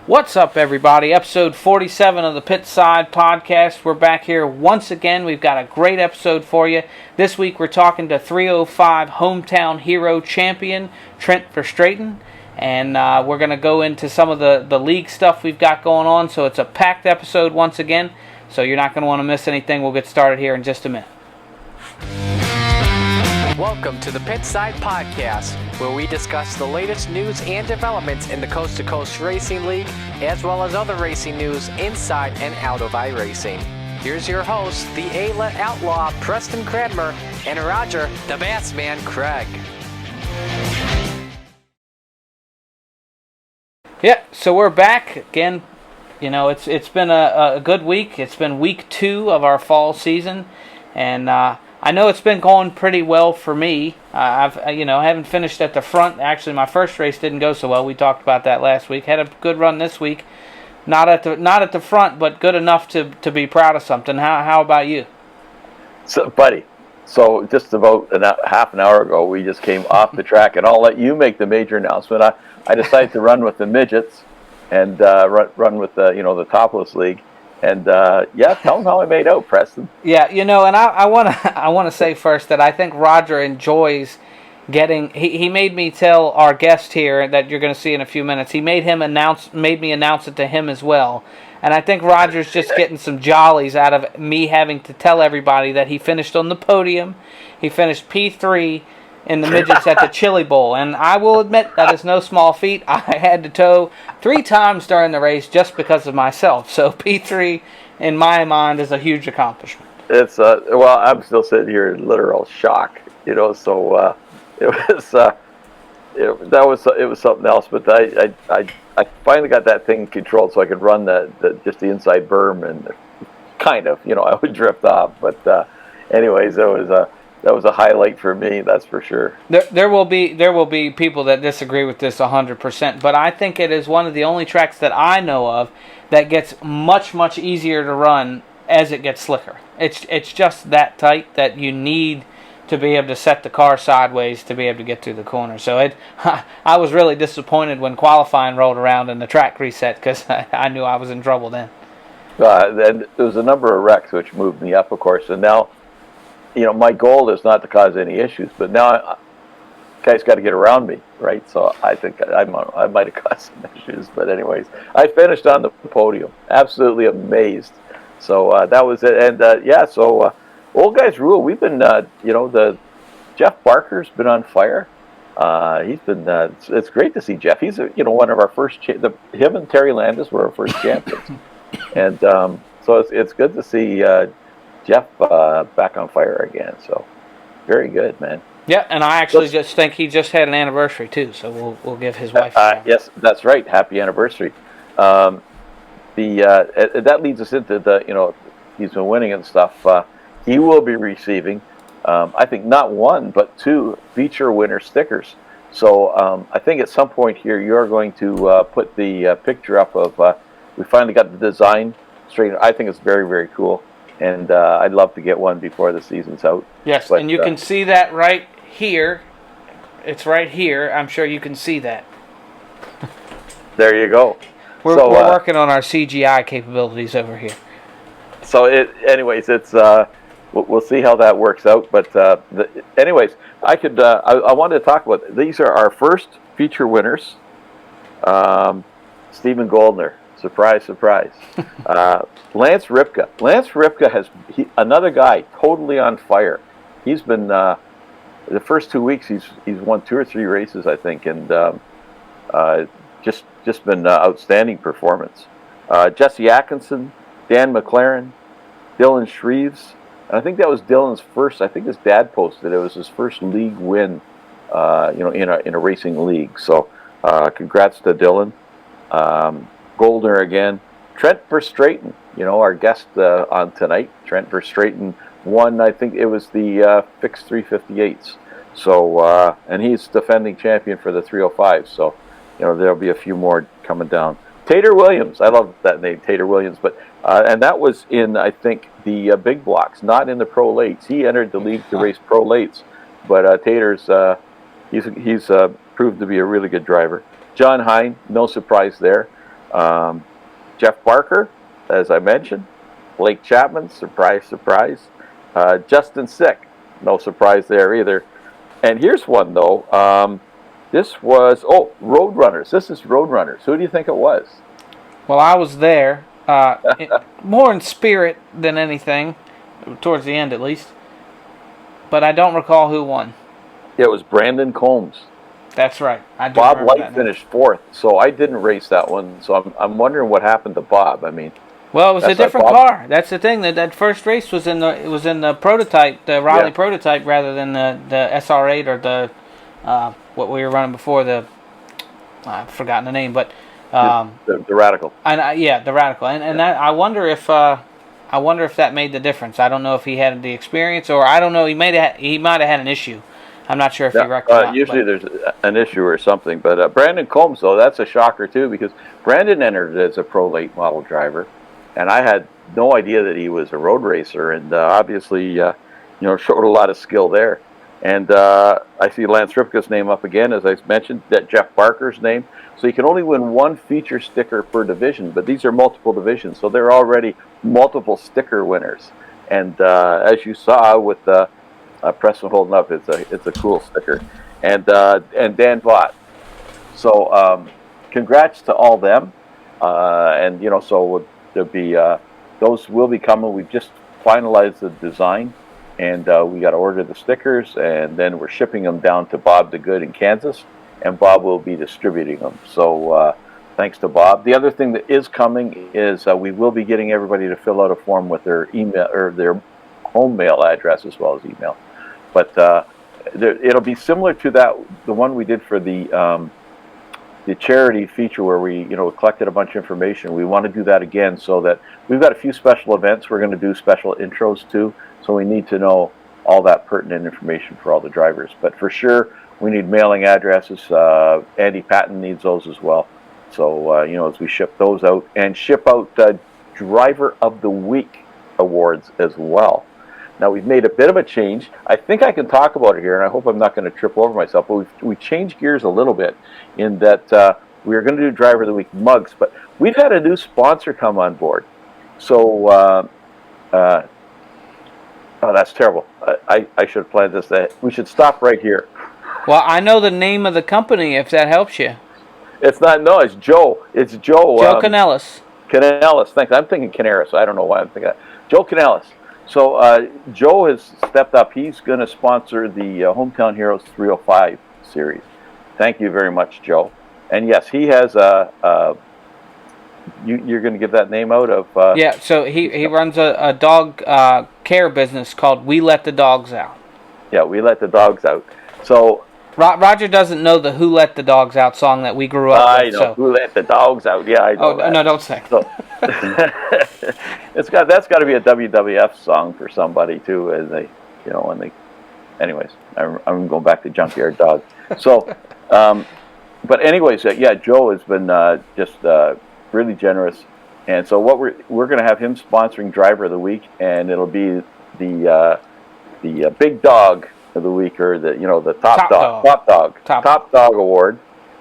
What's up, everybody? Episode 47 of the Pitside podcast. We're back here once again. We've got a great episode for you. This week we're talking to 305 hometown hero champion Trent Verstraeten. And we're going to go into some of the league stuff we've got going on. So it's a packed episode once again. So you're not going to want to miss anything. We'll get started here in just a minute. Welcome to the Pitside Podcast, where we discuss the latest news and developments in the Coast2Coast Racing League, as well as other racing news inside and out of Iracing. Here's your host, the A-Let Outlaw, Preston Cradmer, and Roger, the Bassman, Craig. Yeah, so we're back again. You know, it's been a good week. It's been week 2 of our fall season, and I know it's been going pretty well for me. I haven't finished at the front. Actually, my first race didn't go so well. We talked about that last week. Had a good run this week. Not at the front, but good enough to be proud of something. How about you? So, buddy, just about half an hour ago, we just came off the track, and I'll let you make the major announcement. I decided to run with the midgets and run with the topless league. And tell them how I made out, Preston. Yeah, and I want to say first that I think Roger enjoys getting. He made me tell our guest here that you're going to see in a few minutes. He made me announce it to him as well. And I think Roger's just getting some jollies out of me having to tell everybody that he finished on the podium. He finished P3 in the midgets at the Chili Bowl, and I will admit that is no small feat. I had to tow 3 times during the race just because of myself. So P3, in my mind, is a huge accomplishment. It's I'm still sitting here in literal shock. So it was something else. But I finally got that thing controlled so I could run just the inside berm, and kind of I would drift off. But anyways, that was a highlight for me, that's for sure. There will be people that disagree with this 100%, but I think it is one of the only tracks that I know of that gets much, much easier to run as it gets slicker. It's just that tight that you need to be able to set the car sideways to be able to get through the corner. So I was really disappointed when qualifying rolled around and the track reset because I knew I was in trouble then. Then there was a number of wrecks which moved me up, of course, and now my goal is not to cause any issues, but now guys got to get around me, right? So I think I might have caused some issues, but anyways, I finished on the podium. Absolutely amazed. So that was it, and old guys rule. We've been, the Jeff Barker's been on fire. He's been. It's great to see Jeff. He's one of our first. Him and Terry Landis were our first champions, and so it's good to see. Jeff back on fire again, so very good, man. Yeah, and I actually just think he just had an anniversary too, so we'll give his wife. Yes, that's right. Happy anniversary. That leads us into he's been winning and stuff. He will be receiving, I think not 1 but 2 feature winner stickers. So I think at some point here you're going to put the picture up of. We finally got the design straight. I think it's very, very cool. And I'd love to get one before the season's out. Yes, and you can see that right here. It's right here. I'm sure you can see that. There you go. We're working on our CGI capabilities over here. So, anyways, it's we'll see how that works out. But anyways, I wanted to talk about these are our first feature winners. Stephen Goldner. Surprise, surprise. Lance Ripka. Lance Ripka has another guy totally on fire. He's been the first 2 weeks. He's won 2 or 3 races, I think, and just been outstanding performance. Jesse Atkinson, Dan McLaren, Dylan Shreves, and I think that was Dylan's first. I think his dad posted it was his first league win, in a racing league. So, congrats to Dylan. Goldner again. Trent Verstraeten, our guest on tonight. Trent Verstraeten won, I think it was the fixed 358s. So, and he's defending champion for the 305. So, there'll be a few more coming down. Tater Williams, I love that name, Tater Williams. But and that was in, I think, the big blocks, not in the pro lates. He entered the league to race pro lates. But Tater's, he's proved to be a really good driver. John Hine, no surprise there. Jeff Barker, as I mentioned. Blake Chapman, surprise, surprise. Justin Sick, no surprise there either. And here's one, though. This was, Roadrunners. This is Roadrunners. Who do you think it was? Well, I was there, more in spirit than anything, towards the end at least. But I don't recall who won. It was Brandon Combs. That's right. I do Bob remember Light that finished fourth, so I didn't race that one. So I'm wondering what happened to Bob. I mean, well, it was a that's like different Bob- car. That's the thing. That first race was in the prototype, the Raleigh Yeah. prototype, rather than the SR8 or the what we were running before, the I've forgotten the name, but the Radical. and the Radical. And that, I wonder if that made the difference. I don't know if he had the experience, or I don't know. He might have had an issue. I'm not sure if he wrecked or not. Usually there's an issue or something. But Brandon Combs, though, that's a shocker, too, because Brandon entered as a pro late model driver, and I had no idea that he was a road racer, and obviously, showed a lot of skill there. And I see Lance Ripka's name up again, as I mentioned, that Jeff Barker's name. So you can only win one feature sticker per division, but these are multiple divisions, so they're already multiple sticker winners. And as you saw with Preston holding up, it's a cool sticker, and Dan Vaught. So congrats to all them, and so there'll be those will be coming. We've just finalized the design, and we got to order the stickers, and then we're shipping them down to Bob the Good in Kansas, and Bob will be distributing them. So thanks to Bob. The other thing that is coming is we will be getting everybody to fill out a form with their email or their home mail address as well as email. But it'll be similar to the one we did for the charity feature where we collected a bunch of information. We want to do that again, so that we've got a few special events we're going to do special intros to. So we need to know all that pertinent information for all the drivers. But for sure, we need mailing addresses. Andy Patton needs those as well. So as we ship those out and ship out Driver of the Week awards as well. Now, we've made a bit of a change. I think I can talk about it here, and I hope I'm not going to trip over myself, but we've changed gears a little bit in that we are going to do Driver of the Week mugs, but we've had a new sponsor come on board. So, that's terrible. I should have planned this. We should stop right here. Well, I know the name of the company, if that helps you. It's Joe. It's Joe. Joe Canellis. Canellis, thanks. I'm thinking Canaris. I don't know why I'm thinking that. Joe Canellis. So Joe has stepped up. He's going to sponsor the Hometown Heroes 305 series. Thank you very much, Joe. And yes, he has you're going to give that name out of... yeah, so he runs a dog care business called We Let the Dogs Out. Yeah, We Let the Dogs Out. So... Roger doesn't know the Who Let the Dogs Out song that we grew up with. I know, Who Let the Dogs Out. Yeah, I know that. No, don't sing. So, that's got to be a WWF song for somebody too, as they, anyways, I'm going back to Junkyard Dog. So, but anyways, Joe has been just really generous, and so what we're going to have him sponsoring Driver of the Week, and it'll be the big dog of the week, or the top dog award.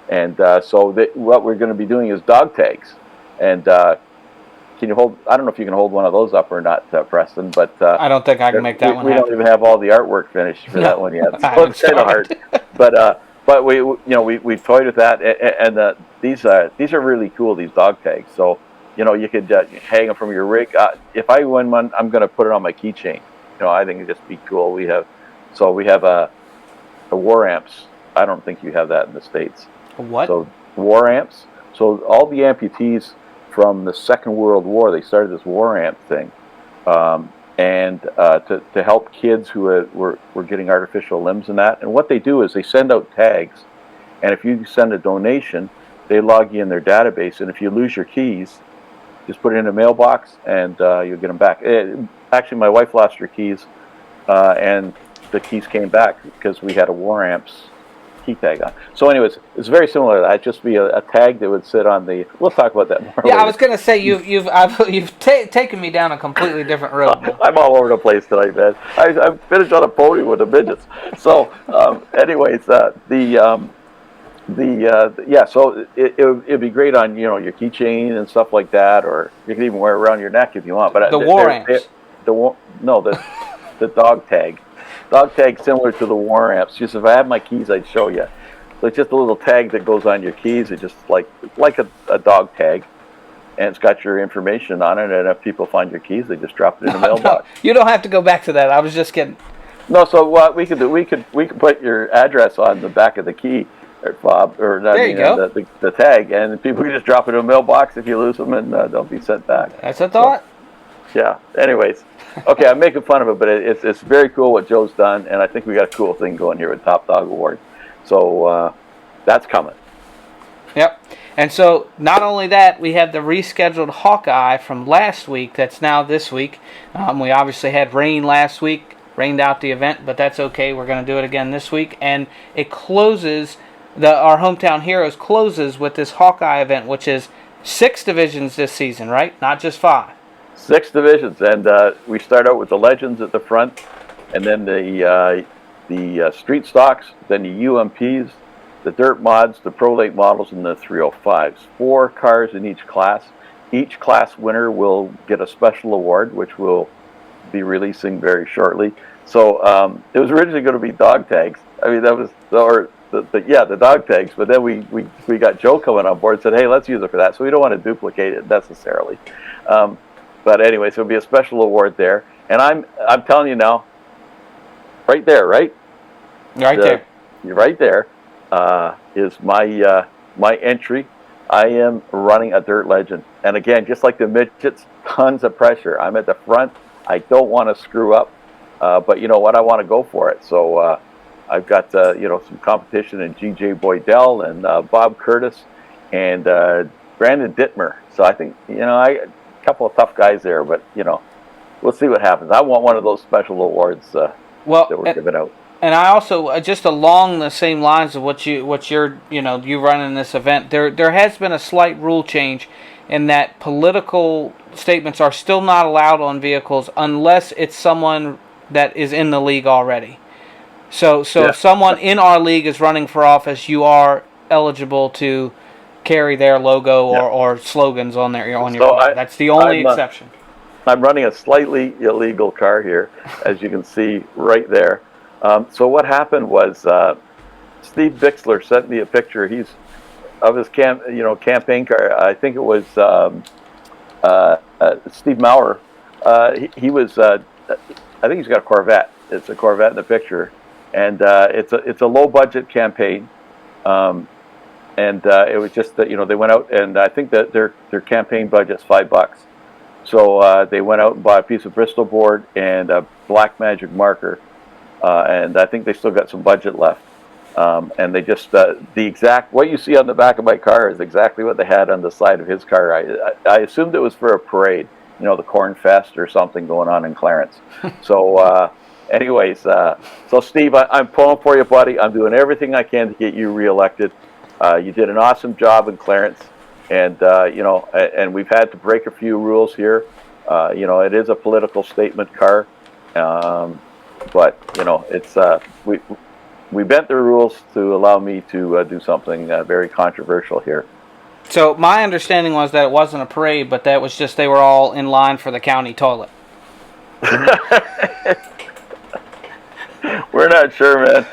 And so what we're going to be doing is dog tags. And can you hold? I don't know if you can hold one of those up or not, Preston. But I don't think I can make that one. We don't even have all the artwork finished for that one yet. So it's kind of hard. But we've toyed with that, and these are really cool. These dog tags. So you could hang them from your rig. If I win one, I'm going to put it on my keychain. I think it'd just be cool. We have a War Amps. I don't think you have that in the States. What? So War Amps. So all the amputees from the Second World War, they started this War Amp thing, and to help kids who were getting artificial limbs and that. And what they do is they send out tags, and if you send a donation, they log you in their database. And if you lose your keys, just put it in a mailbox, and you'll get them back. Actually, my wife lost her keys, and the keys came back because we had a War Amps key tag on. So anyways, it's very similar to that. It'd just be a tag that would sit on the... We'll talk about that more later. I was going to say, you've taken me down a completely different road. I'm all over the place tonight, man. I finished on a podium with the midgets. So anyways, So it'd be great on your keychain and stuff like that, or you can even wear it around your neck if you want. But the war amps. The dog tag. Dog tag similar to the war amps. Just if I had my keys, I'd show you. So it's just a little tag that goes on your keys. It's just like a dog tag, and it's got your information on it. And if people find your keys, they just drop it in the mailbox. No, you don't have to go back to that. I was just kidding. No, so what we could do, we could put your address on the back of the key, Bob, the tag, and people can just drop it in a mailbox if you lose them, and they'll be sent back. That's a thought. So, yeah. Anyways, okay, I'm making fun of it, but it's very cool what Joe's done, and I think we got a cool thing going here with Top Dog Award. So that's coming. Yep. And so not only that, we have the rescheduled Hawkeye from last week that's now this week. We obviously had rain last week, rained out the event, but that's okay. We're going to do it again this week, and it closes. Our Hometown Heroes closes with this Hawkeye event, which is 6 divisions this season, right? Not just 5. 6 divisions, and we start out with the Legends at the front, and then the Street Stocks, then the UMPs, the Dirt Mods, the Pro Late Models, and the 305s. 4 cars in each class. Each class winner will get a special award, which we'll be releasing very shortly. So it was originally going to be dog tags. I mean, that was the dog tags, but then we got Joe coming on board and said, hey, let's use it for that. So we don't want to duplicate it necessarily. But anyway, so it'll be a special award there. And I'm telling you now, right there, right? There. You're right there. Is my entry. I am running a Dirt Legend. And again, just like the midgets, tons of pressure. I'm at the front. I don't want to screw up. But you know what? I want to go for it. So I've got some competition in G.J. Boydell and Bob Curtis and Brandon Dittmer. So I think a couple of tough guys there, but we'll see what happens. I want one of those special awards that we're giving out. And I also just along the same lines of what you're you running this event. There has been a slight rule change in that political statements are still not allowed on vehicles unless it's someone that is in the league already. So if someone in our league is running for office, you are eligible to carry their logo or slogans on your car. That's the only exception. I'm running a slightly illegal car here, as you can see right there. So what happened was Steve Bixler sent me a picture. He's of his campaign car. I think it was Steve Maurer. He was. I think he's got a Corvette. It's a Corvette in the picture, and it's a low budget campaign. And it was just that they went out, and I think that their campaign budget's $5. So they went out and bought a piece of Bristol board and a black magic marker, and I think they still got some budget left. And they just the exact what you see on the back of my car is exactly what they had on the side of his car. I assumed it was for a parade, the Corn Fest or something going on in Clarence. So. Anyways, so Steve, I'm pulling for you, buddy. I'm doing everything I can to get you reelected. You did an awesome job in Clarence, and and we've had to break a few rules here. It is a political statement car, but it's we bent the rules to allow me to do something very controversial here. So my understanding was that it wasn't a parade, but that was just they were all in line for the county toilet. We're not sure, man.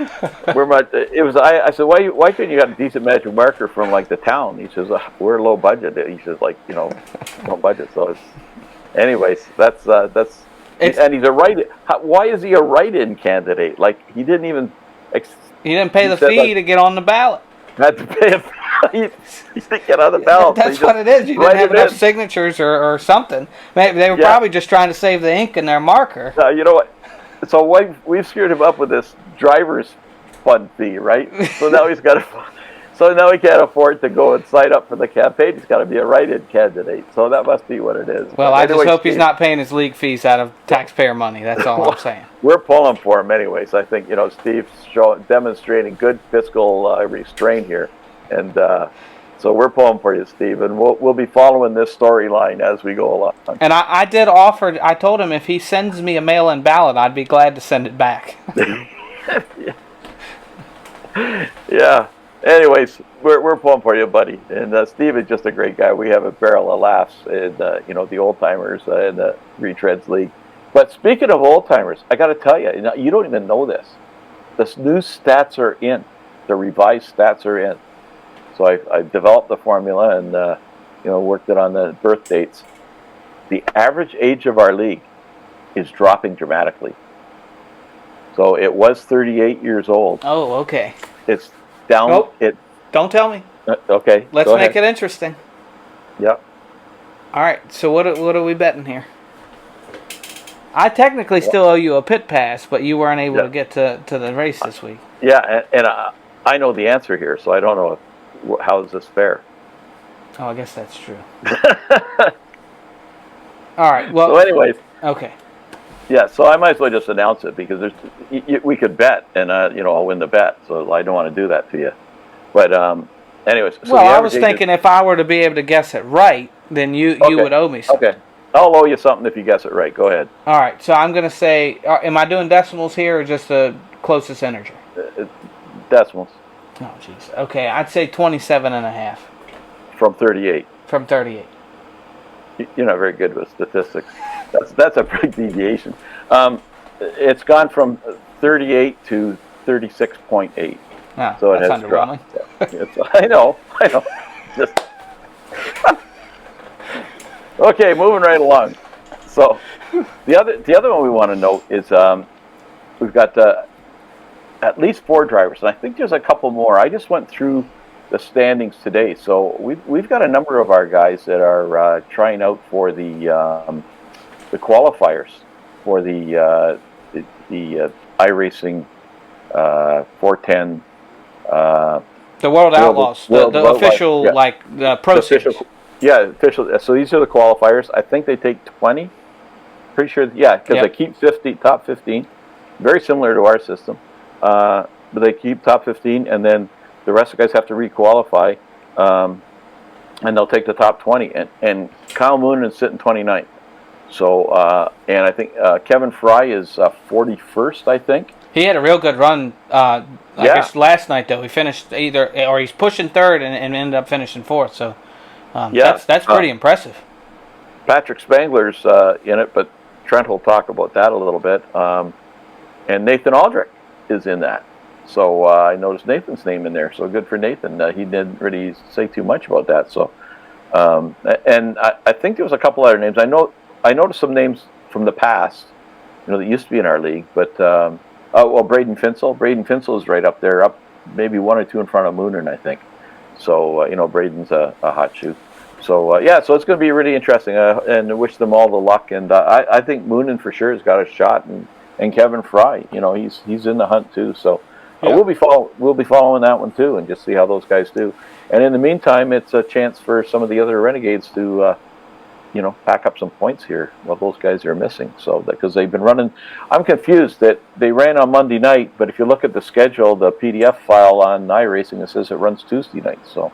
I said, why couldn't you got a decent magic marker from like the town? He says, we're low budget. He says, low budget. So anyways, that's and he's a write-in. Why is he a write-in candidate? Like he didn't even. He didn't pay the fee to get on the ballot. Had to pay a fee. He didn't get on the ballot. That's what it is. You didn't have enough signatures or something. Maybe they were probably just trying to save the ink in their marker. You know what? So we've screwed him up with this driver's fund fee, right? So now he can't afford to go and sign up for the campaign. He's got to be a write-in candidate. So that must be what it is. Well, I just hope he's not paying his league fees out of taxpayer money. That's all I'm saying. We're pulling for him anyways. I think Steve's demonstrating good fiscal restraint here, and so we're pulling for you, Steve, and we'll be following this storyline as we go along. And I did offer. I told him if he sends me a mail-in ballot, I'd be glad to send it back. Yeah. Anyways, we're pulling for you, buddy. And Steve is just a great guy. We have a barrel of laughs in the old timers in the Retreads League. But speaking of old timers, I got to tell you, you don't even know this. The new stats are in. The revised stats are in. So I developed the formula and worked it on the birth dates. The average age of our league is dropping dramatically. So it was 38 years old. Oh, okay. It's down. Oh, don't tell me. Okay. Let's make it interesting. Yep. All right. So what are we betting here? I technically still owe you a pit pass, but you weren't able to get to the race this week. Yeah, and I know the answer here, so I don't know how is this fair. Oh, I guess that's true. All right. Well. So, anyways. Okay. Yeah, so I might as well just announce it because we could bet, and I'll win the bet. So I don't want to do that to you. But anyways. So well, I was thinking if I were to be able to guess it right, then you would owe me something. Okay. I'll owe you something if you guess it right. Go ahead. All right. So I'm going to say, am I doing decimals here or just the closest integer? Decimals. Oh, jeez. Okay, I'd say 27.5. From 38. From 38. You're not very good with statistics. That's a big deviation. It's gone from 38 to 36.8. Oh, so it that's has underwhelming. I know. Just okay, moving right along. So the other one we want to note is we've got at least 4 drivers, and I think there's a couple more. I just went through the standings today, so we've got a number of our guys that are trying out for the qualifiers for the Iracing 410. The World Outlaws, the official, the pro series. Official. So these are the qualifiers. I think they take 20. Pretty sure, because they keep top 15. Very similar to our system. But they keep top 15, and then the rest of the guys have to re-qualify, and they'll take the top 20. And Kyle Moon is sitting 29th. So, and I think Kevin Fry is 41st, I think. He had a real good run. I guess last night though, he finished he's pushing third and ended up finishing fourth. So, that's pretty impressive. Patrick Spangler's in it, but Trent will talk about that a little bit. And Nathan Aldrich is in that. So I noticed Nathan's name in there. So good for Nathan. He didn't really say too much about that. So, and I think there was a couple other names. I noticed some names from the past, that used to be in our league, but. Braden Finsel. Braden Finsel is right up there, up maybe 1 or 2 in front of Moonen, I think. So, Braden's a hot shoe. So, so it's going to be really interesting, and I wish them all the luck. And I think Moonen for sure has got a shot, and Kevin Fry, he's in the hunt too. So we'll be following that one too, and just see how those guys do. And in the meantime, it's a chance for some of the other Renegades to pack up some points here while those guys are missing. So, because they've been running, I'm confused that they ran on Monday night, but if you look at the schedule, the PDF file on Iracing, it says it runs Tuesday night. So,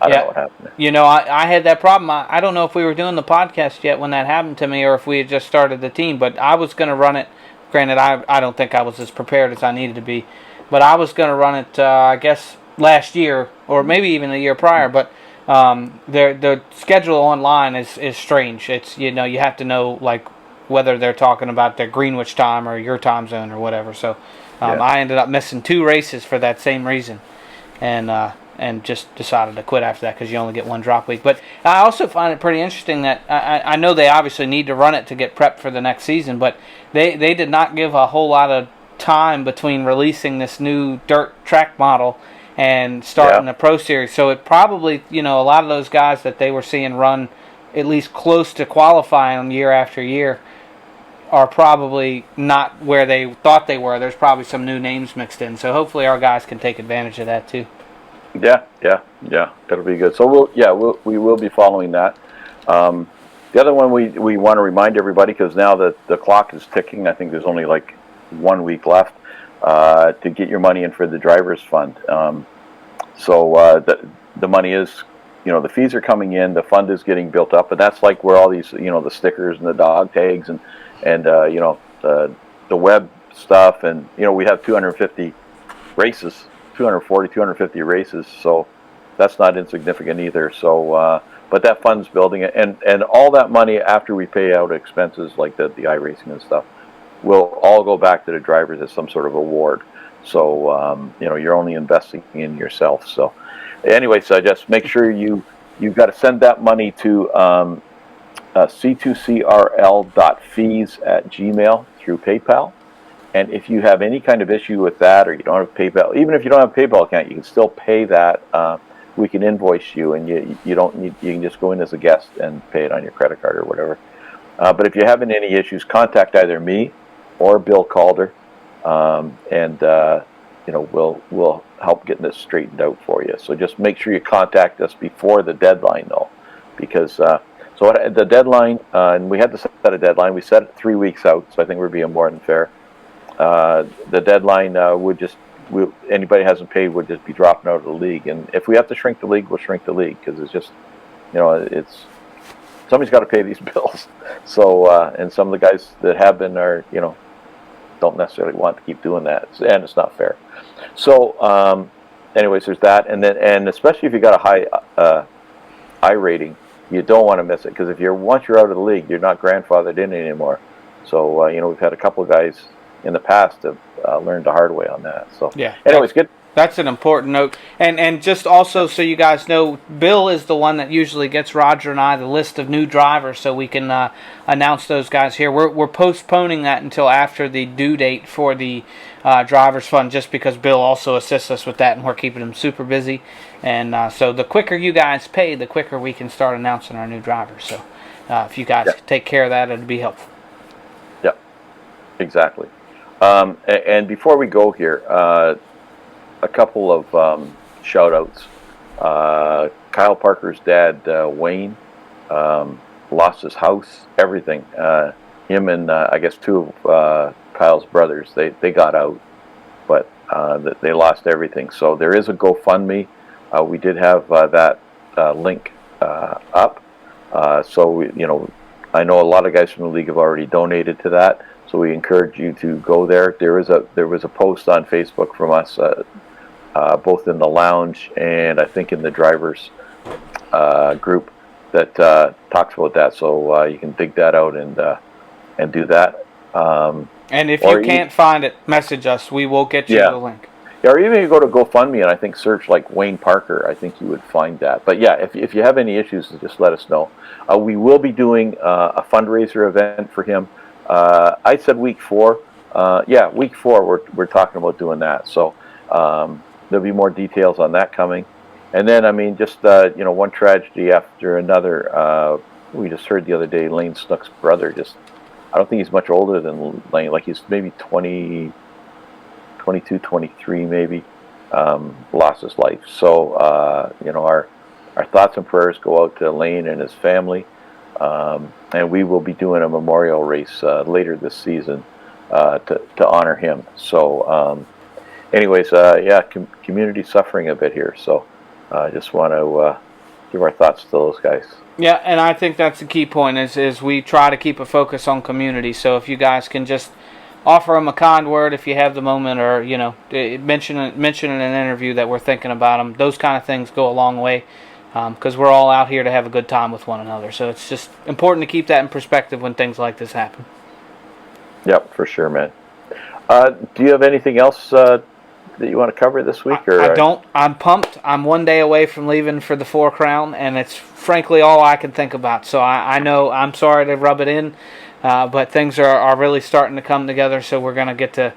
I don't know what happened there. I had that problem. I don't know if we were doing the podcast yet when that happened to me or if we had just started the team, but I was going to run it. Granted, I don't think I was as prepared as I needed to be, but I was going to run it, I guess, last year or maybe even the year prior, but the schedule online is strange. It's you have to know whether they're talking about their Greenwich time or your time zone or whatever. So I ended up missing 2 races for that same reason, and just decided to quit after that because you only get 1 drop week. But I also find it pretty interesting that I know they obviously need to run it to get prepped for the next season, but they did not give a whole lot of time between releasing this new dirt track model and starting the Pro Series. So it probably, a lot of those guys that they were seeing run at least close to qualifying year after year are probably not where they thought they were. There's probably some new names mixed in. So hopefully our guys can take advantage of that too. Yeah. That'll be good. So we will be following that. The other one we want to remind everybody, because now that the clock is ticking, I think there's only 1 week left. To get your money in for the driver's fund. So the money is, the fees are coming in, the fund is getting built up, and that's where all these, the stickers and the dog tags and the web stuff, and we have 250 races 240, 250 races, so that's not insignificant either. So, but that fund's building, and all that money after we pay out expenses like the Iracing and stuff will all go back to the drivers as some sort of award. So, you're only investing in yourself. So, anyway, so just make sure you've got to send that money to c2crl.fees@gmail through PayPal. And if you have any kind of issue with that, or you don't have PayPal, even if you don't have a PayPal account, you can still pay that. We can invoice you, and you don't need. You can just go in as a guest and pay it on your credit card or whatever. But if you're having any issues, contact either me or Bill Calder, and we'll help getting this straightened out for you. So just make sure you contact us before the deadline, though, because the deadline, and we had to set a deadline. We set it 3 weeks out, so I think we're being more than fair. The deadline anybody who hasn't paid would just be dropping out of the league, and if we have to shrink the league, we'll shrink the league, because it's just, it's somebody's got to pay these bills. So and some of the guys that have been are don't necessarily want to keep doing that, and it's not fair. So anyways, there's that, and especially if you got a high I rating, you don't want to miss it, because once you're out of the league, you're not grandfathered in anymore. So we've had a couple of guys in the past have learned the hard way on that. So yeah. Anyways, good. That's an important note. And just also so you guys know, Bill is the one that usually gets Roger and I the list of new drivers, so we can announce those guys here. We're postponing that until after the due date for the Drivers Fund, just because Bill also assists us with that, and we're keeping him super busy. And so the quicker you guys pay, the quicker we can start announcing our new drivers. So if you guys take care of that, it'd be helpful. Yeah, exactly. And before we go here, a couple of shout-outs. Kyle Parker's dad, Wayne, lost his house, everything. Him and I guess two of Kyle's brothers, they got out, but they lost everything. So there is a GoFundMe. We did have that link up. So I know a lot of guys from the league have already donated to that. So we encourage you to go there. There was a post on Facebook from us, both in the lounge and I think in the drivers group that talks about that. So you can dig that out and do that. And if you can't find it, message us. We will get you the link. Yeah, or even if you go to GoFundMe and I think search like Wayne Parker, I think you would find that. But yeah, if you have any issues, just let us know. We will be doing a fundraiser event for him. I said week 4. Week 4 we're talking about doing that. So there'll be more details on that coming. And then just one tragedy after another. We just heard the other day Lane Snook's brother, I don't think he's much older than Lane, like he's maybe 22, 23 maybe, lost his life. So our thoughts and prayers go out to Lane and his family. And we will be doing a memorial race later this season to honor him. So, community suffering a bit here. So, I just want to give our thoughts to those guys. Yeah, and I think that's the key point is we try to keep a focus on community. So if you guys can just offer them a kind word if you have the moment, or mention in an interview that we're thinking about them. Those kind of things go a long way. Because we're all out here to have a good time with one another. So it's just important to keep that in perspective when things like this happen. Yep, for sure, man. Do you have anything else that you want to cover this week? I don't. I'm pumped. I'm 1 day away from leaving for the 4 Crown, and it's frankly all I can think about. So I know I'm sorry to rub it in, but things are really starting to come together, so we're going to get to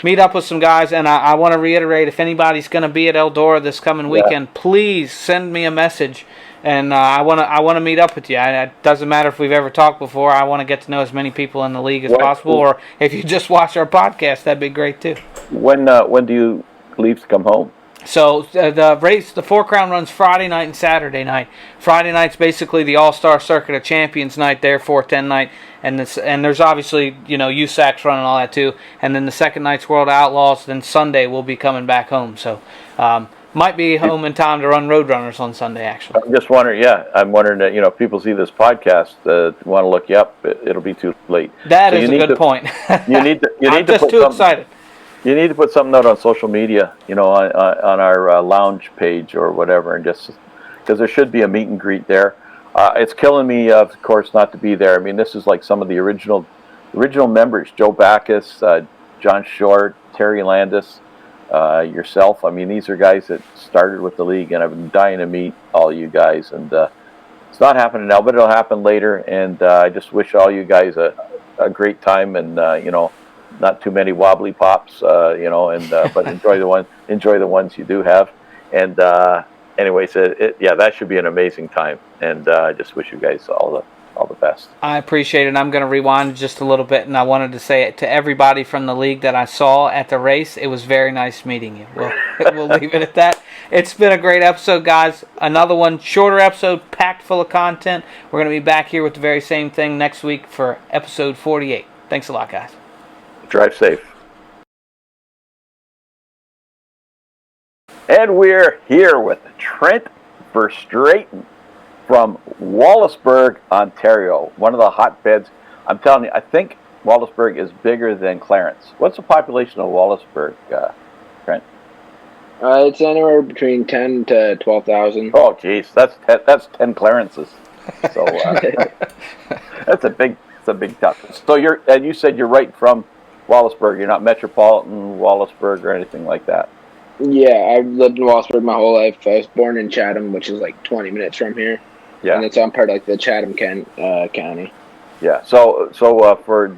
meet up with some guys, and I want to reiterate, if anybody's going to be at Eldora this coming weekend, please send me a message, and I want to meet up with you. It doesn't matter if we've ever talked before. I want to get to know as many people in the league as possible, or if you just watch our podcast, that'd be great too. When do you leave to come home? So the 4 Crown runs Friday night and Saturday night. Friday night's basically the All-Star Circuit of Champions night there, 410 night, and there's obviously USAC's running all that too. And then the second night's World Outlaws. Then Sunday we'll be coming back home. So might be home in time to run Roadrunners on Sunday. Actually, I'm just wondering. Yeah, I'm wondering that if people see this podcast want to look you up, it'll be too late. That is a good point. You need to. I'm just too excited. You need to put something out on social media, on our lounge page or whatever, and just because there should be a meet and greet there. It's killing me, of course, not to be there. I mean, this is like some of the original members: Joe Backus, John Short, Terry Landis, yourself. I mean, these are guys that started with the league, and I've been dying to meet all you guys. And it's not happening now, but it'll happen later. And I just wish all you guys a great time, and not too many wobbly pops, but enjoy the ones you do have. And anyways, that should be an amazing time. And I just wish you guys all the best. I appreciate it. I'm going to rewind just a little bit, and I wanted to say it to everybody from the league that I saw at the race. It was very nice meeting you. We'll leave it at that. It's been a great episode, guys. Another one, shorter episode, packed full of content. We're going to be back here with the very same thing next week for episode 48. Thanks a lot, guys. Drive safe. And we're here with Trent Verstraeten from Wallaceburg, Ontario, one of the hotbeds. I'm telling you, I think Wallaceburg is bigger than Clarence. What's the population of Wallaceburg, Trent? It's anywhere between 10 to 12,000. Oh, geez, that's 10 Clarences. So that's a big tough. So you said you're right from Wallaceburg. You're not metropolitan Wallaceburg or anything like that. Yeah, I've lived in Wallaceburg my whole life. I was born in Chatham, which is like 20 minutes from here. Yeah. And it's on part of like the Chatham County. Yeah. So for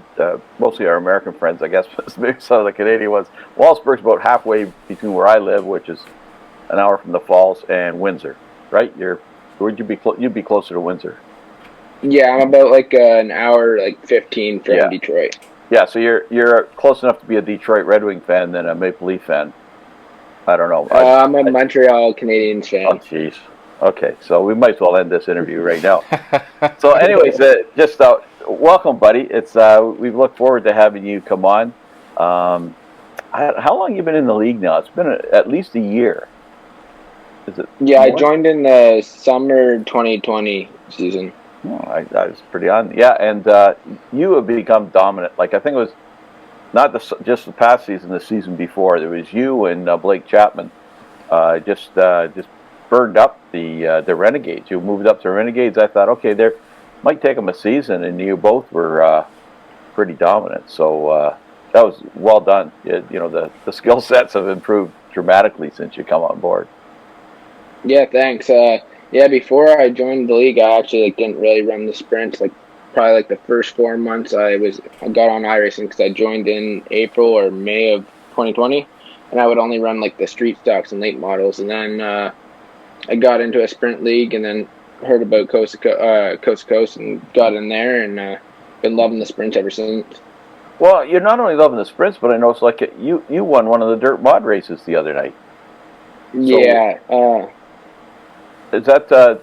mostly our American friends, I guess, maybe some of the Canadian ones, Wallaceburg's about halfway between where I live, which is an hour from the Falls, and Windsor, right? You'd be closer to Windsor. Yeah, I'm about like an hour, like 15 from Detroit. Yeah, so you're close enough to be a Detroit Red Wing fan than a Maple Leaf fan. I don't know. I'm a Montreal Canadiens fan. Oh, jeez. Okay, so we might as well end this interview right now. So, anyways, just welcome, buddy. It's we've looked forward to having you come on. How long have you been in the league now? It's been at least a year. Is it? Yeah, more? I joined in the summer 2020 season. Oh, I was pretty on. Yeah, and you have become dominant. Like, I think it was not just the past season, the season before. There was you and Blake Chapman just burned up the Renegades. You moved up to Renegades. I thought, okay, there might take them a season, and you both were pretty dominant. So that was well done. The skill sets have improved dramatically since you come on board. Yeah, thanks. Before I joined the league, I actually didn't really run the sprints. Probably the first 4 months I got on Iracing because I joined in April or May of 2020, and I would only run the street stocks and late models. And then I got into a sprint league, and then heard about Coast2Coast and got in there, and been loving the sprints ever since. Well, you're not only loving the sprints, but I noticed you won one of the dirt mod races the other night. So, is that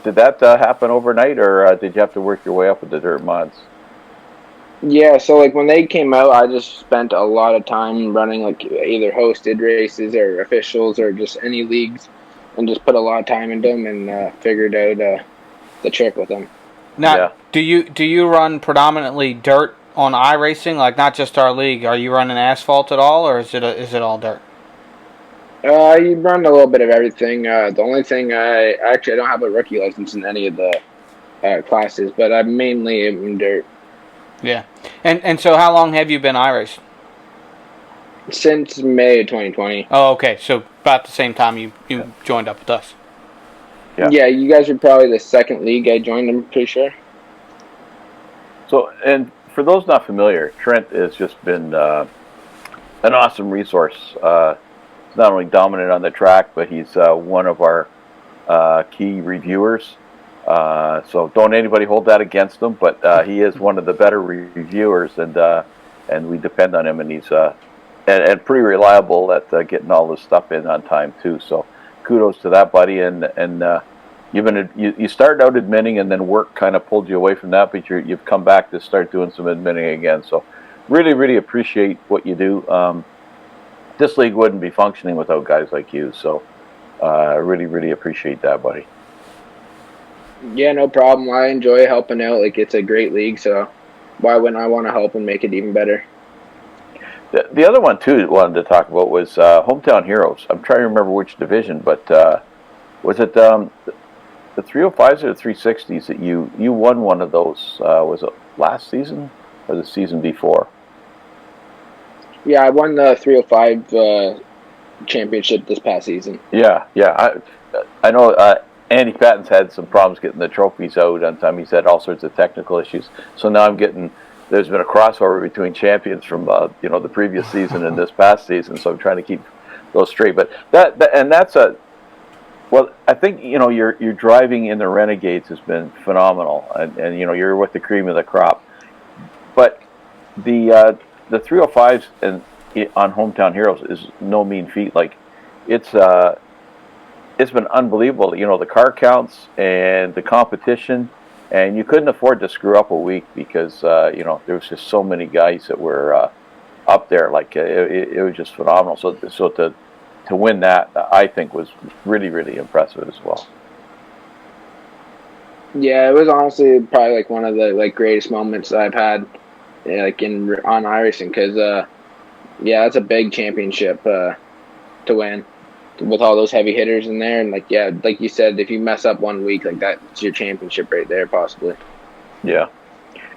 did that happen overnight, or did you have to work your way up with the dirt mods? Yeah, so when they came out, I just spent a lot of time running either hosted races or officials or just any leagues, and just put a lot of time into them and figured out the trick with them. Now, do you run predominantly dirt on iRacing, not just our league? Are you running asphalt at all, or is it all dirt? You run a little bit of everything. The only thing I don't have a rookie license in any of the classes, but I'm mainly in dirt. Yeah, and so how long have you been iRacing? Since May of 2020. Oh, okay. So about the same time you joined up with us. Yeah, you guys are probably the second league I joined, I'm pretty sure. So, and for those not familiar, Trent has just been an awesome resource. He's not only dominant on the track, but he's one of our key reviewers. So don't anybody hold that against him, but he is one of the better reviewers, and we depend on him, and he's and pretty reliable at getting all this stuff in on time too. So kudos to that, buddy. And you started out admitting, and then work kind of pulled you away from that, but you've come back to start doing some admitting again. So really, really appreciate what you do. This league wouldn't be functioning without guys like you. So I really, really appreciate that, buddy. Yeah, no problem. I enjoy helping out. It's a great league, so why wouldn't I want to help and make it even better? The other one too that I wanted to talk about was Hometown Heroes. I'm trying to remember which division, but was it the 305s or the 360s that you won one of those? Was it last season or the season before? Yeah, I won the 305 championship this past season. Yeah. I know Andy Patton's had some problems getting the trophies out on time. He's had all sorts of technical issues. So now there's been a crossover between champions from the previous season and this past season. So I'm trying to keep those straight. But that's I think your driving in the Renegades has been phenomenal, and you're with the cream of the crop. But the 305s and on Hometown Heroes is no mean feat. Like it's been unbelievable. The car counts and the competition, and you couldn't afford to screw up a week because there was just so many guys that were up there. Like it was just phenomenal. So to win that, I think was really, really impressive as well. Yeah, it was honestly probably like one of the greatest moments that I've had, on Iracing, because that's a big championship to win with all those heavy hitters in there, and like you said, if you mess up 1 week, like that's your championship right there, possibly. Yeah,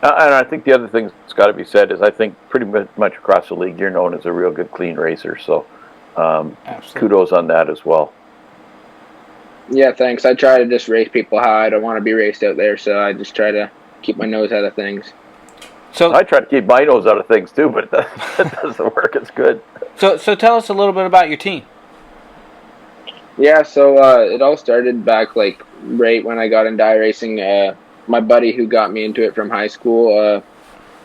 and I think the other thing that's got to be said is I think pretty much across the league you're known as a real good clean racer. So kudos on that as well. Yeah, thanks. I try to just race people how I don't want to be raced out there, so I just try to keep my nose out of things. So I try to keep my nose out of things too, but that doesn't work as good. So tell us a little bit about your team. Yeah, so it all started back right when I got into iRacing. My buddy who got me into it from high school,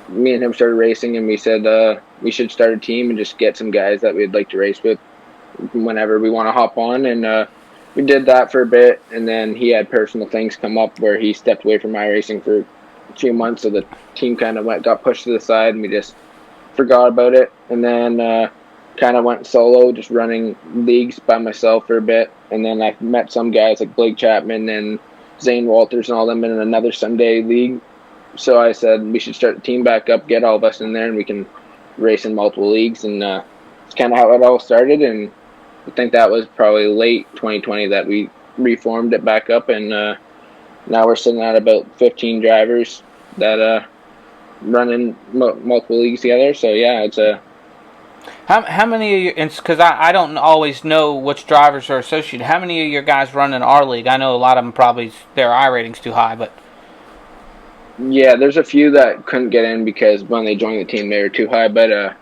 me and him started racing, and we said we should start a team and just get some guys that we'd like to race with whenever we want to hop on. And we did that for a bit, and then he had personal things come up where he stepped away from iRacing for a few months, so the team kind of got pushed to the side, and we just forgot about it. And then kind of went solo, just running leagues by myself for a bit. And then I met some guys like Blake Chapman and Zane Walters and all them in another Sunday league. So I said we should start the team back up, get all of us in there, and we can race in multiple leagues. And it's kind of how it all started. And I think that was probably late 2020 that we reformed it back up. And now we're sitting at about 15 drivers that run in multiple leagues together. So yeah, it's a... How many of your, because I don't always know which drivers are associated, how many of your guys run in our league? I know a lot of them probably, their I rating's too high, but... Yeah, there's a few that couldn't get in because when they joined the team they were too high, but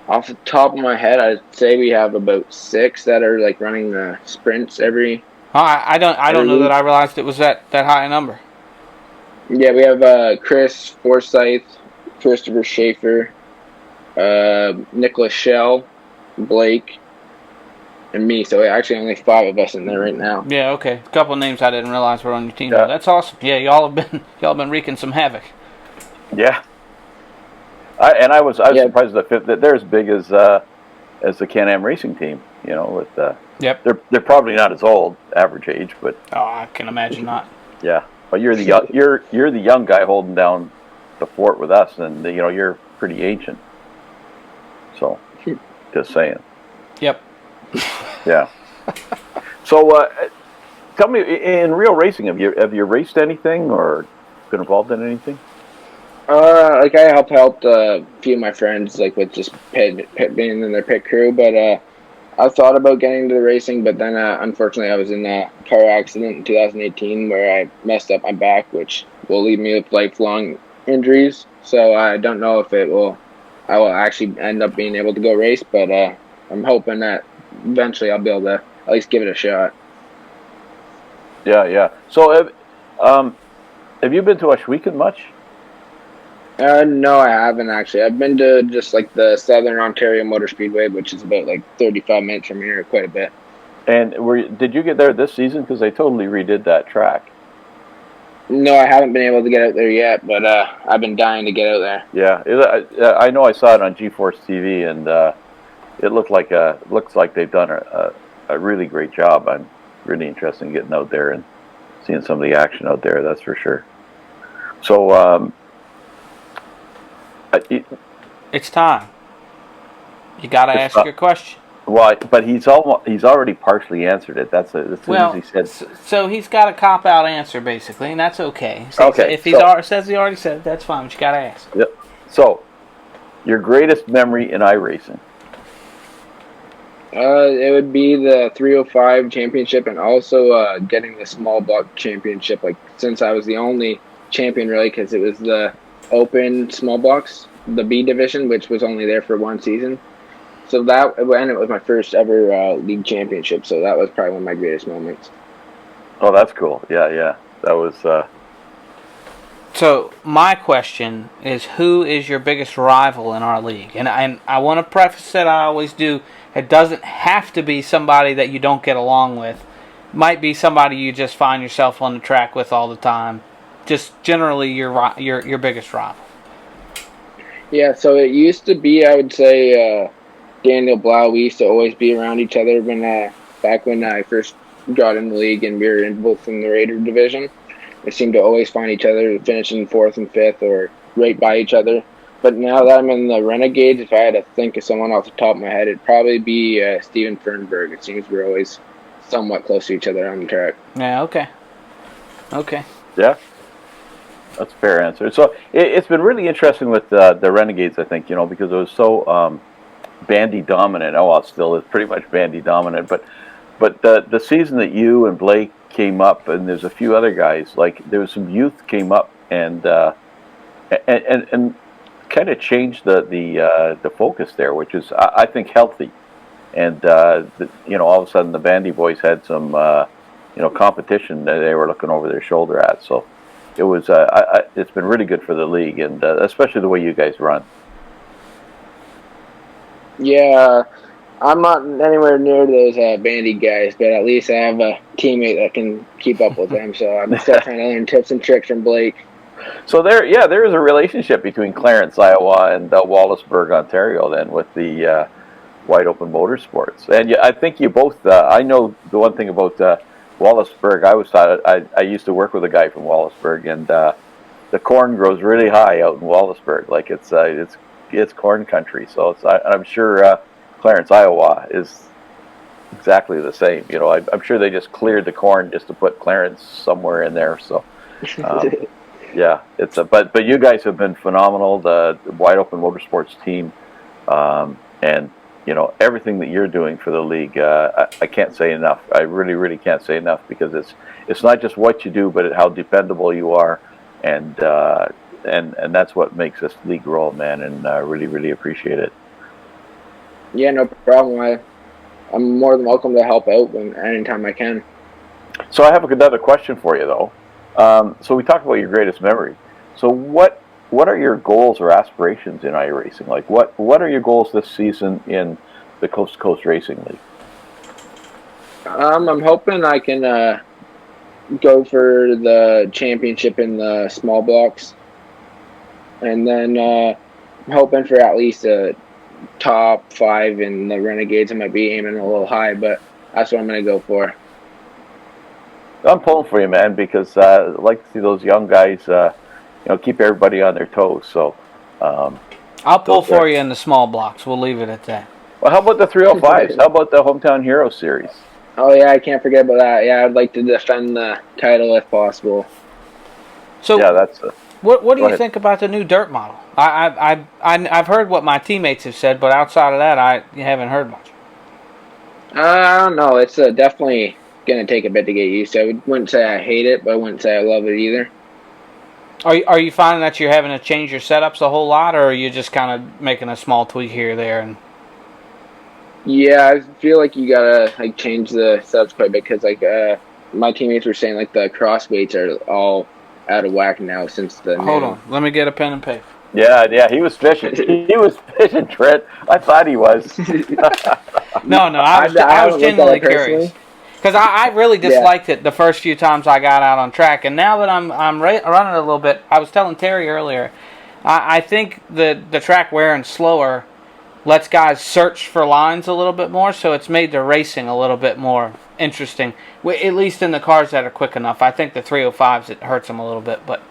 off the top of my head, I'd say we have about 6 that are running the sprints every... I don't know that I realized it was that high a number. Yeah, we have Chris Forsyth, Christopher Schaefer, Nicholas Shell, Blake, and me. So actually only 5 of us in there right now. Yeah, okay. A couple of names I didn't realize were on your team. Yeah. That's awesome. Yeah, y'all have been wreaking some havoc. Yeah. I was surprised that they're as big as the Can-Am racing team. With Yep. They're probably not as old, average age, but I can imagine not. Yeah. But you're the young guy holding down the fort with us, and you're pretty ancient. So, just saying. Yep. Yeah. So, tell me, in real racing, have you raced anything or been involved in anything? I helped a few of my friends with just pit being in their pit crew, but I thought about getting into the racing, but then unfortunately I was in a car accident in 2018 where I messed up my back, which will leave me with lifelong injuries. So I don't know if I will actually end up being able to go race, but I'm hoping that eventually I'll be able to at least give it a shot. Yeah. So have you been to Ashweekon much? No, I haven't actually. I've been to just the Southern Ontario Motor Speedway, which is about 35 minutes from here, quite a bit. And did you get there this season? Because they totally redid that track. No, I haven't been able to get out there yet, but I've been dying to get out there. Yeah, I know I saw it on G-Force TV, and it looks like they've done a really great job. I'm really interested in getting out there and seeing some of the action out there, that's for sure. So, it's time. You got to ask your question. Well, but he's already partially answered it. That's as soon as he said. So he's got a cop-out answer, basically, and that's okay. So okay. If he says he already said it, that's fine, but you got to ask. Yep. So, your greatest memory in iRacing? It would be the 305 championship and also getting the small block championship. Like, since I was the only champion, really, because it was the open small blocks, the B division, which was only there for one season. So and it was my first ever league championship. So that was probably one of my greatest moments. Oh, that's cool. Yeah. That was. So my question is, who is your biggest rival in our league? And I want to preface it. I always do. It doesn't have to be somebody that you don't get along with. It might be somebody you just find yourself on the track with all the time. Just generally your biggest rival. Yeah. So it used to be, I would say, Daniel Blau. We used to always be around each other back when I first got in the league and we were both in the Raider division. We seemed to always find each other finishing 4th and 5th or right by each other. But now that I'm in the Renegades, if I had to think of someone off the top of my head, it'd probably be Steven Fernberg. It seems we're always somewhat close to each other on the track. Yeah, okay. Yeah, that's a fair answer. So it's been really interesting with the Renegades, I think, because it was so bandy dominant. Oh, well, it still is pretty much bandy dominant. But the season that you and Blake came up, and there's a few other guys, like there was some youth came up and kind of changed the focus there, which is I think healthy. And all of a sudden the bandy boys had some competition that they were looking over their shoulder at. So it was it's been really good for the league, and especially the way you guys run. Yeah, I'm not anywhere near those bandy guys, but at least I have a teammate that can keep up with them. So I'm still trying to learn tips and tricks from Blake. So there is a relationship between Clarence, Iowa, and Wallaceburg, Ontario, then with the Wide Open Motorsports. And I think you both. I know the one thing about Wallaceburg. I used to work with a guy from Wallaceburg, and the corn grows really high out in Wallaceburg. Like it's corn country. So I'm sure Clarence, Iowa, is exactly the same. I'm sure they just cleared the corn just to put Clarence somewhere in there. So. Yeah, but you guys have been phenomenal. The Wide Open Motorsports team, and everything that you're doing for the league. I can't say enough. I really, really can't say enough, because it's not just what you do, but how dependable you are, and that's what makes this league roll, man. And I really, really appreciate it. Yeah, no problem. I'm more than welcome to help out anytime I can. So I have another question for you, though. So we talked about your greatest memory. So what are your goals or aspirations in iRacing? Like what are your goals this season in the Coast2Coast Racing League? I'm hoping I can go for the championship in the small blocks, and then I'm hoping for at least a top 5 in the Renegades. I might be aiming a little high, but that's what I'm going to go for. I'm pulling for you, man, because I like to see those young guys, keep everybody on their toes. So I'll pull for you in the small blocks. We'll leave it at that. Well, how about the 305s? How about the Hometown Hero Series? Oh yeah, I can't forget about that. Yeah, I'd like to defend the title if possible. So yeah, that's. What do you think about the new dirt model? I've heard what my teammates have said, but outside of that, I haven't heard much. I don't know. It's definitely going to take a bit to get used to. I wouldn't say I hate it, but I wouldn't say I love it either. Are you finding that you're having to change your setups a whole lot, or are you just kind of making a small tweak here or there? And yeah, I feel like you gotta change the setups quite a bit, because my teammates were saying the cross weights are all out of whack now since the. Hold on, let me get a pen and paper. Yeah, he was fishing. He was fishing, Trent. I thought he was. No, I was genuinely curious. Because I really disliked it the first few times I got out on track, and now that I'm running a little bit, I was telling Terry earlier, I think the track wearing slower lets guys search for lines a little bit more, so it's made the racing a little bit more interesting, at least in the cars that are quick enough. I think the 305s, it hurts them a little bit, but...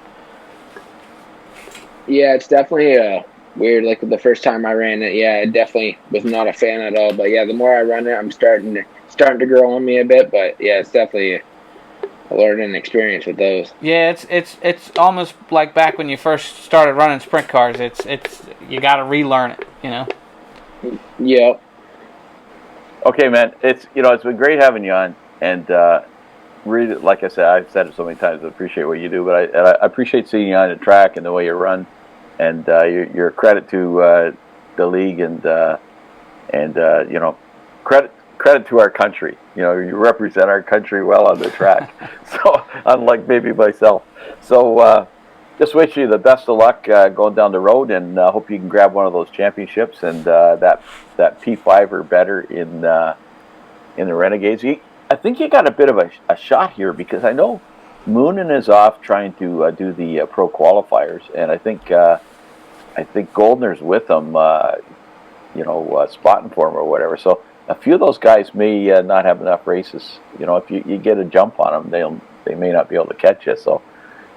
Yeah, it's definitely weird. Like the first time I ran it, yeah, I definitely was not a fan at all. But yeah, the more I run it, I'm starting to grow on me a bit. But yeah, it's definitely a learning experience with those. Yeah, it's almost like back when you first started running sprint cars. It's you got to relearn it, you know. Yep. Okay, man. It's been great having you on, and really, like I said, I've said it so many times. I appreciate what you do, but I appreciate seeing you on the track and the way you run, and you're a credit to the league and credit to our country. You represent our country well on the track. So unlike maybe myself. So just wish you the best of luck going down the road, and hope you can grab one of those championships and that P5 or better in the Renegades. I think you got a bit of a shot here, because I know Moonen is off trying to do the pro qualifiers, and I think Goldner's with them, spotting for him or whatever. So a few of those guys may not have enough races. If you get a jump on them, they may not be able to catch you. So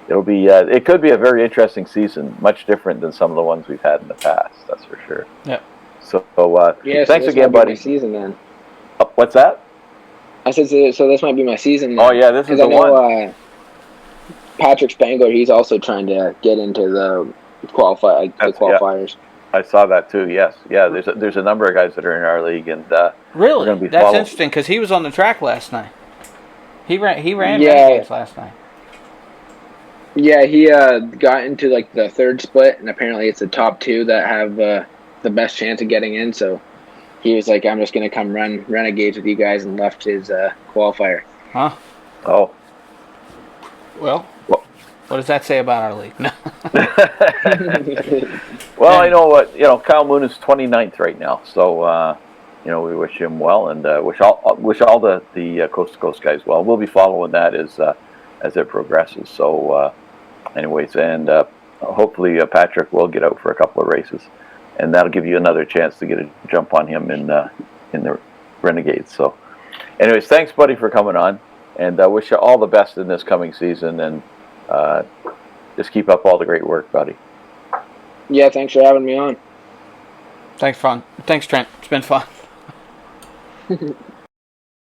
it'll be it could be a very interesting season, much different than some of the ones we've had in the past. That's for sure. Yeah. So thanks again, buddy. My season then. What's that? I said so. This might be my season. Then. Oh yeah, this is the one. Patrick Spangler, he's also trying to get into the qualifiers. Yeah. I saw that too. Yes, yeah. There's a number of guys that are in our league, and really, that's interesting, because he was on the track last night. He ran Renegades last night. Yeah, he got into like the third split, and apparently it's the top two that have the best chance of getting in. So he was like, "I'm just gonna come run Renegades with you guys," and left his qualifier. Huh? Oh. Well. What does that say about our league? No. Well, I know what Kyle Moon is 29th right now, so we wish him well, and wish all the Coast to Coast guys well. We'll be following that as it progresses. So, anyways, and hopefully Patrick will get out for a couple of races, and that'll give you another chance to get a jump on him in the Renegades. So, anyways, thanks, buddy, for coming on, and I wish you all the best in this coming season, and just keep up all the great work, buddy. Yeah, thanks for having me on. Thanks, Trent. It's been fun.